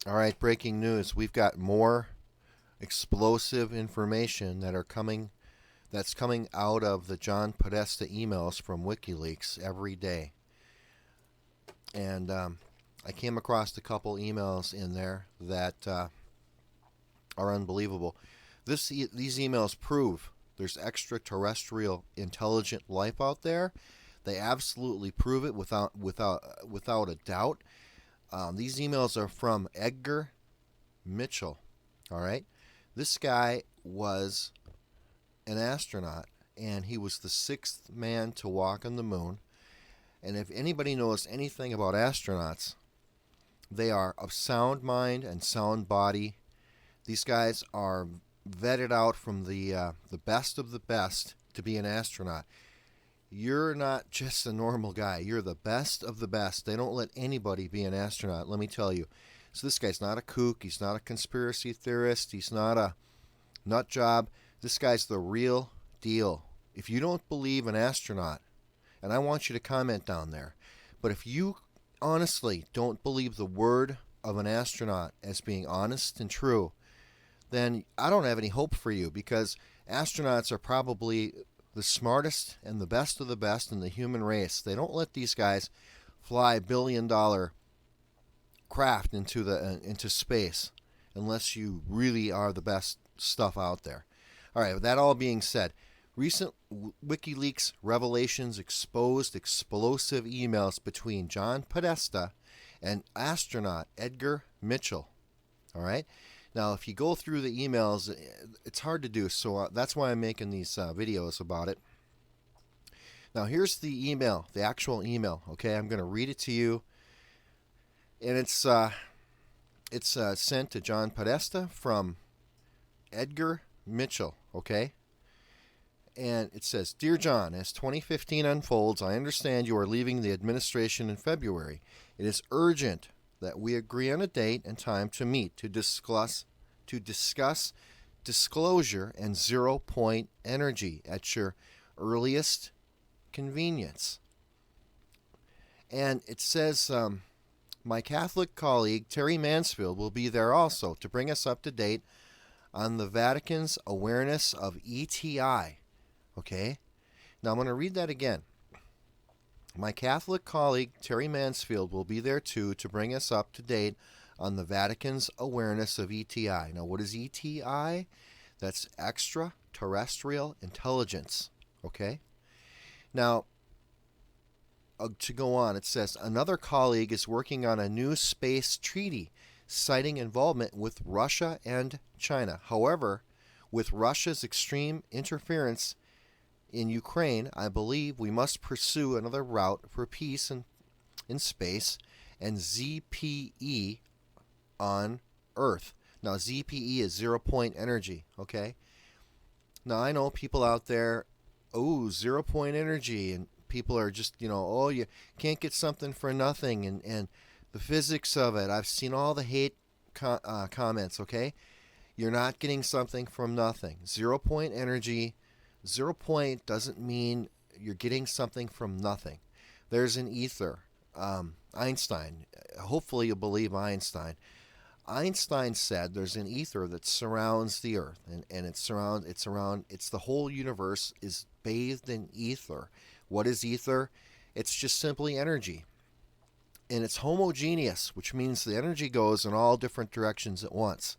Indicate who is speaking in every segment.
Speaker 1: All right, breaking news. We've got more explosive information that's coming out of the John Podesta emails from Wikileaks every day. And I came across a couple emails in there that are unbelievable. These emails prove there's extraterrestrial intelligent life out there. They absolutely prove it without a doubt. These emails are from Edgar Mitchell. All right, this guy was an astronaut, and he was the sixth man to walk on the moon. And if anybody knows anything about astronauts, they are of sound mind and sound body. These guys are vetted out from the best of the best to be an astronaut. You're not just a normal guy. You're the best of the best. They don't let anybody be an astronaut, let me tell you. So this guy's not a kook. He's not a conspiracy theorist. He's not a nut job. This guy's the real deal. If you don't believe an astronaut, and I want you to comment down there, but if you honestly don't believe the word of an astronaut as being honest and true, then I don't have any hope for you, because astronauts are probably the smartest and the best of the best in the human race. They don't let these guys fly $1 billion craft into space unless you really are the best stuff out there. All right, with that all being said, recent WikiLeaks revelations exposed explosive emails between John Podesta and astronaut Edgar Mitchell. All right? Now, if you go through the emails, it's hard to do, so that's why I'm making these videos about it. Now, here's the email, the actual email. Okay, I'm going to read it to you, and it's sent to John Podesta from Edgar Mitchell. Okay, and it says, "Dear John, as 2015 unfolds, I understand you are leaving the administration in February. It is urgent that we agree on a date and time to meet to discuss disclosure and 0 point energy at your earliest convenience." And it says, my Catholic colleague Terry Mansfield will be there also to bring us up to date on the Vatican's awareness of ETI. Okay? Now I'm going to read that again. My Catholic colleague Terry Mansfield will be there too to bring us up to date on the Vatican's awareness of ETI. Now, what is ETI? That's extraterrestrial intelligence. Okay? Now, to go on, it says another colleague is working on a new space treaty citing involvement with Russia and China. However, with Russia's extreme interference in Ukraine, I believe we must pursue another route for peace in space and ZPE on Earth. Now, ZPE is 0 point energy, okay? Now, I know people out there, 0 point energy, and people are just, you can't get something for nothing, and the physics of it. I've seen all the hate comments, okay? You're not getting something from nothing. 0 point energy. 0 point doesn't mean you're getting something from nothing. There's an ether. Einstein. Hopefully you believe Einstein. Einstein said there's an ether that surrounds the Earth, and it's the whole universe is bathed in ether. What is ether? It's just simply energy. And it's homogeneous, which means the energy goes in all different directions at once.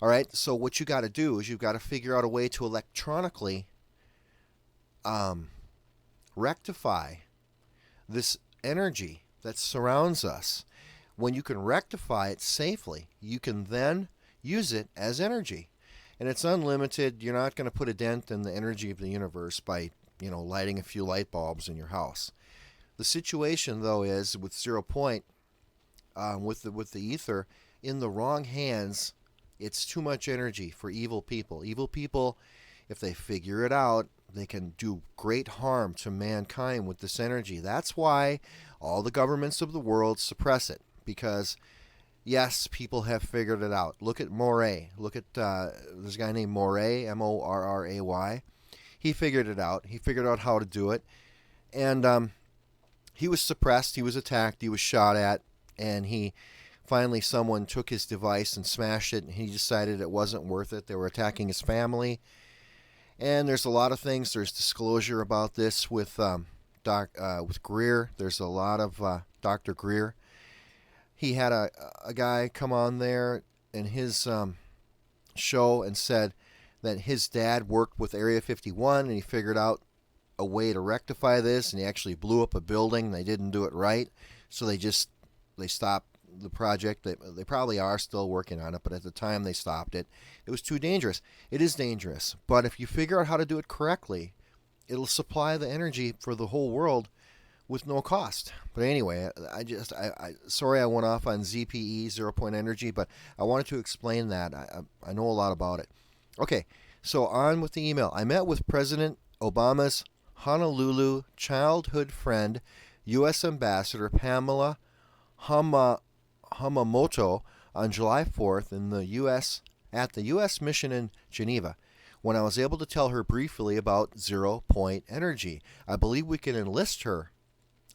Speaker 1: All right, so what you got to do is you've got to figure out a way to electronically rectify this energy that surrounds us. When you can rectify it safely, you can then use it as energy. And it's unlimited. You're not going to put a dent in the energy of the universe by, lighting a few light bulbs in your house. The situation, though, is with 0 point, with the ether, in the wrong hands, it's too much energy for evil people. Evil people, if they figure it out, they can do great harm to mankind with this energy. That's why all the governments of the world suppress it, because yes, people have figured it out. Look at Moray. Look at this guy named Moray, Morray. He figured it out. He figured out how to do it, and he was suppressed. He was attacked. He was shot at, and he Finally, someone took his device and smashed it, and he decided it wasn't worth it. They were attacking his family. And there's a lot of things. There's disclosure about this with with Greer. There's a lot of Dr. Greer. He had a guy come on there in his show and said that his dad worked with Area 51 and he figured out a way to rectify this, and he actually blew up a building. They didn't do it right, so they stopped the project. They probably are still working on it, but at the time they stopped it. It was too dangerous. It is dangerous, but if you figure out how to do it correctly, it'll supply the energy for the whole world with no cost. But anyway, sorry I went off on ZPE, 0 point energy, but I wanted to explain that. I know a lot about it. Okay, so on with the email. I met with President Obama's Honolulu childhood friend, U.S. Ambassador Pamela Hamamoto on July 4th at the U.S. mission in Geneva, when I was able to tell her briefly about 0 point energy. I believe we can enlist her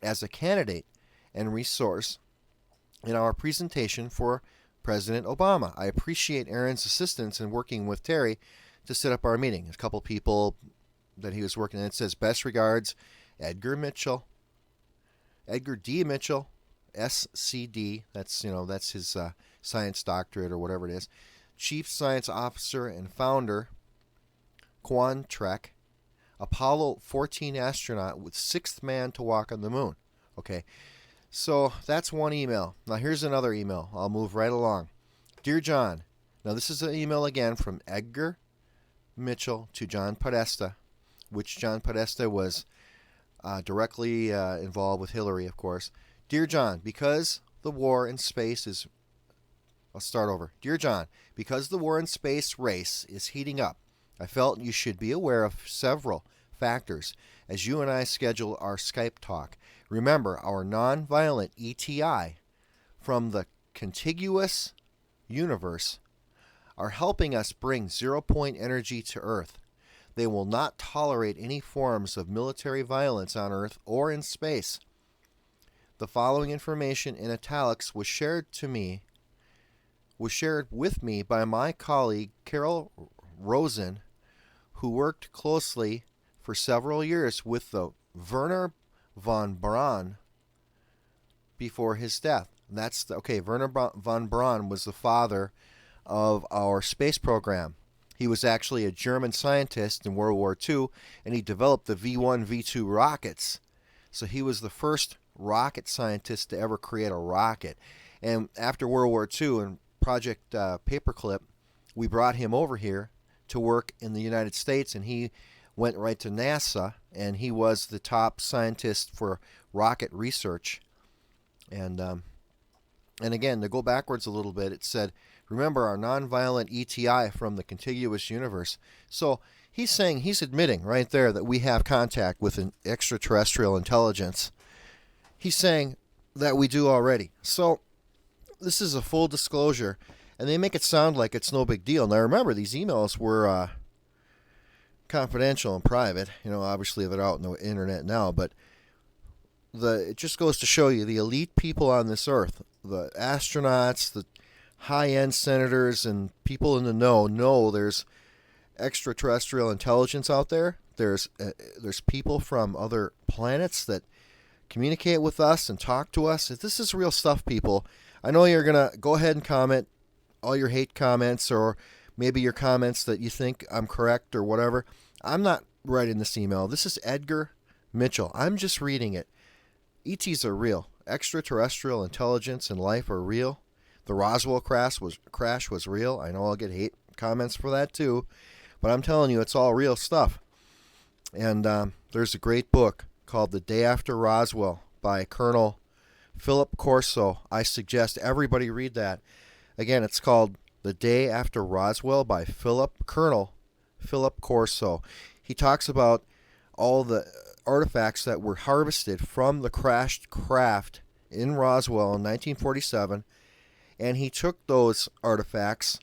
Speaker 1: as a candidate and resource in our presentation for President Obama. I appreciate Aaron's assistance in working with Terry to set up our meeting. There's a couple people that he was working with. It says, best regards, Edgar D. Mitchell, SCD. That's his science doctorate or whatever it is. Chief Science Officer and Founder, Quan Trek, Apollo 14 astronaut with sixth man to walk on the moon. Okay, so that's one email. Now here's another email. I'll move right along. Dear John, now this is an email again from Edgar Mitchell to John Podesta, which John Podesta was directly involved with Hillary, of course. Dear John, because the war in space is... I'll start over. Dear John, because the war in space race is heating up, I felt you should be aware of several factors as you and I schedule our Skype talk. Remember, our nonviolent ETI from the contiguous universe are helping us bring 0 point energy to Earth. They will not tolerate any forms of military violence on Earth or in space. The following information in italics was shared with me by my colleague Carol Rosen, who worked closely for several years with the Werner von Braun before his death. Werner von Braun was the father of our space program. He was actually a German scientist in World War II, and he developed the V1, V2 rockets. So he was the first rocket scientist to ever create a rocket. And after World War II and Project Paperclip, we brought him over here to work in the United States, and he went right to NASA, and he was the top scientist for rocket research. And again, to go backwards a little bit, it said, remember our nonviolent ETI from the contiguous universe. So he's admitting right there that we have contact with an extraterrestrial intelligence. He's saying that we do already. So this is a full disclosure, and they make it sound like it's no big deal. Now remember, these emails were confidential and private. Obviously they're out on the internet now, but it just goes to show you the elite people on this earth, the astronauts, the high-end senators, and people in the know there's extraterrestrial intelligence out there. There's people from other planets that communicate with us and talk to us. This is real stuff, people. I know you're going to go ahead and comment all your hate comments, or maybe your comments that you think I'm correct or whatever. I'm not writing this email. This is Edgar Mitchell. I'm just reading it. ETs are real. Extraterrestrial intelligence and life are real. The Roswell crash was real. I know I'll get hate comments for that too, but I'm telling you, it's all real stuff. And there's a great book called The Day After Roswell by Colonel Philip Corso. I suggest everybody read that. Again, it's called The Day After Roswell by Colonel Philip Corso. He talks about all the artifacts that were harvested from the crashed craft in Roswell in 1947, and he took those artifacts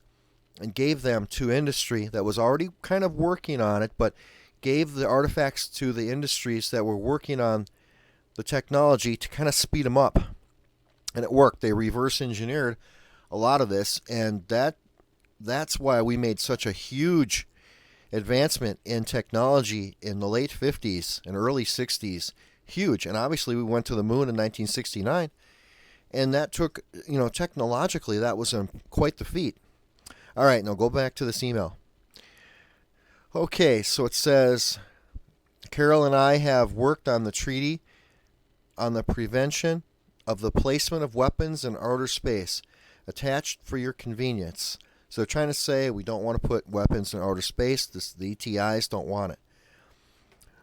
Speaker 1: and gave them to industry that was already kind of working on it, but gave the artifacts to the industries that were working on the technology to kind of speed them up. And it worked. They reverse engineered a lot of this, and that's why we made such a huge advancement in technology in the late 50s and early 60s. Huge. And obviously we went to the moon in 1969, and that took, technologically that was quite the feat. All right, now go back to this email. Okay, so it says, Carol and I have worked on the treaty on the prevention of the placement of weapons in outer space, attached for your convenience. So they're trying to say we don't want to put weapons in outer space. The ETIs don't want it.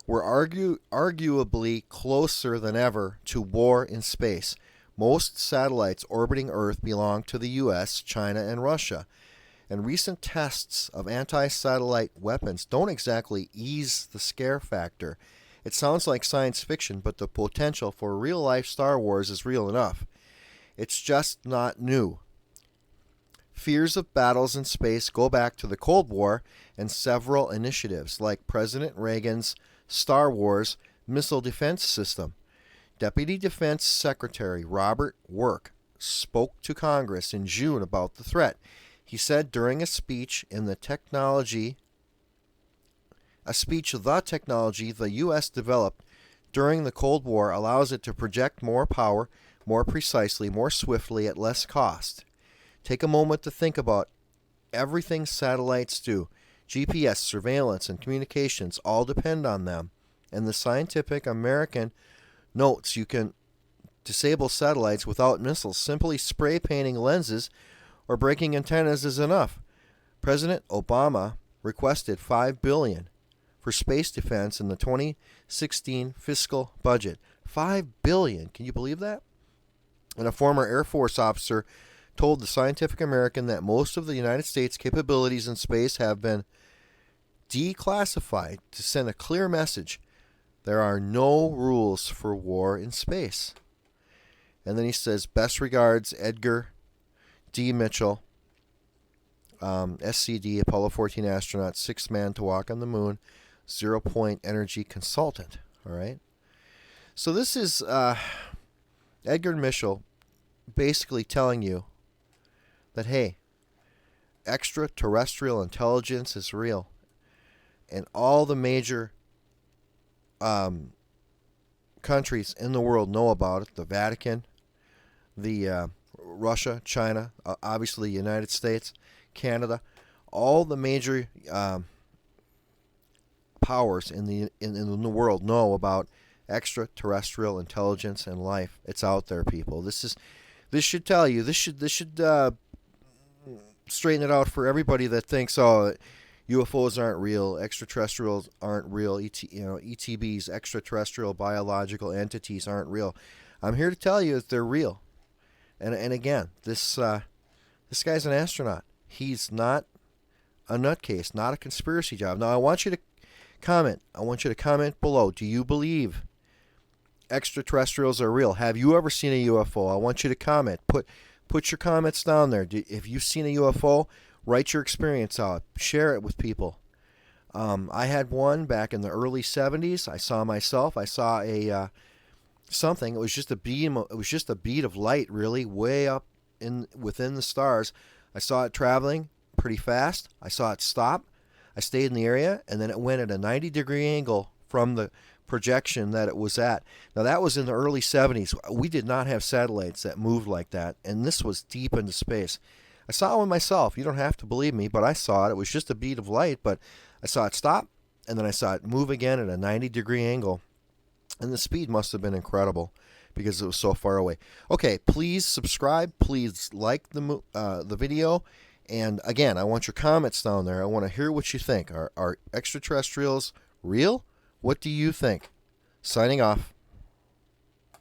Speaker 1: We're arguably closer than ever to war in space. Most satellites orbiting Earth belong to the U.S., China, and Russia. And recent tests of anti-satellite weapons don't exactly ease the scare factor. It sounds like science fiction, but the potential for real-life Star Wars is real enough. It's just not new. Fears of battles in space go back to the Cold War and several initiatives, like President Reagan's Star Wars missile defense system. Deputy Defense Secretary Robert Work spoke to Congress in June about the threat. He said during a speech the technology the U.S. developed during the Cold War allows it to project more power, more precisely, more swiftly, at less cost. Take a moment to think about everything satellites do. GPS, surveillance, and communications all depend on them. And the Scientific American notes you can disable satellites without missiles. Simply spray painting lenses or breaking antennas is enough. President Obama requested $5 billion for space defense in the 2016 fiscal budget. $5 billion. Can you believe that? And a former Air Force officer told the Scientific American that most of the United States capabilities in space have been declassified to send a clear message. There are no rules for war in space. And then he says, best regards, Edgar D. Mitchell, SCD, Apollo 14 astronaut, sixth man to walk on the moon, 0 Point Energy consultant. All right. So this is Edgar Mitchell basically telling you that, hey, extraterrestrial intelligence is real. And all the major countries in the world know about it. The Vatican, the Russia, China, obviously the United States, Canada, all the major powers in the world know about extraterrestrial intelligence and life. It's out there, people. This should tell you. This should straighten it out for everybody that thinks, UFOs aren't real, extraterrestrials aren't real, ETBs, extraterrestrial biological entities aren't real. I'm here to tell you that they're real. And again, this guy's an astronaut. He's not a nutcase, not a conspiracy job. Now, I want you to comment. I want you to comment below. Do you believe extraterrestrials are real? Have you ever seen a UFO? I want you to comment. Put your comments down there. If you've seen a UFO, write your experience out. Share it with people. I had one back in the early 70s. I saw myself. I saw a something. It was just a beam. It was just a bead of light, really, way up within the stars. I saw it traveling pretty fast. I saw it stop. I stayed in the area, and then it went at a 90-degree angle from the projection that it was at. Now, that was in the early 70s. We did not have satellites that moved like that, and this was deep into space. I saw one myself. You don't have to believe me, but I saw it. It was just a bead of light, but I saw it stop, and then I saw it move again at a 90-degree angle. And the speed must have been incredible because it was so far away. Okay, please subscribe. Please like the video. And again, I want your comments down there. I want to hear what you think. Are extraterrestrials real? What do you think? Signing off.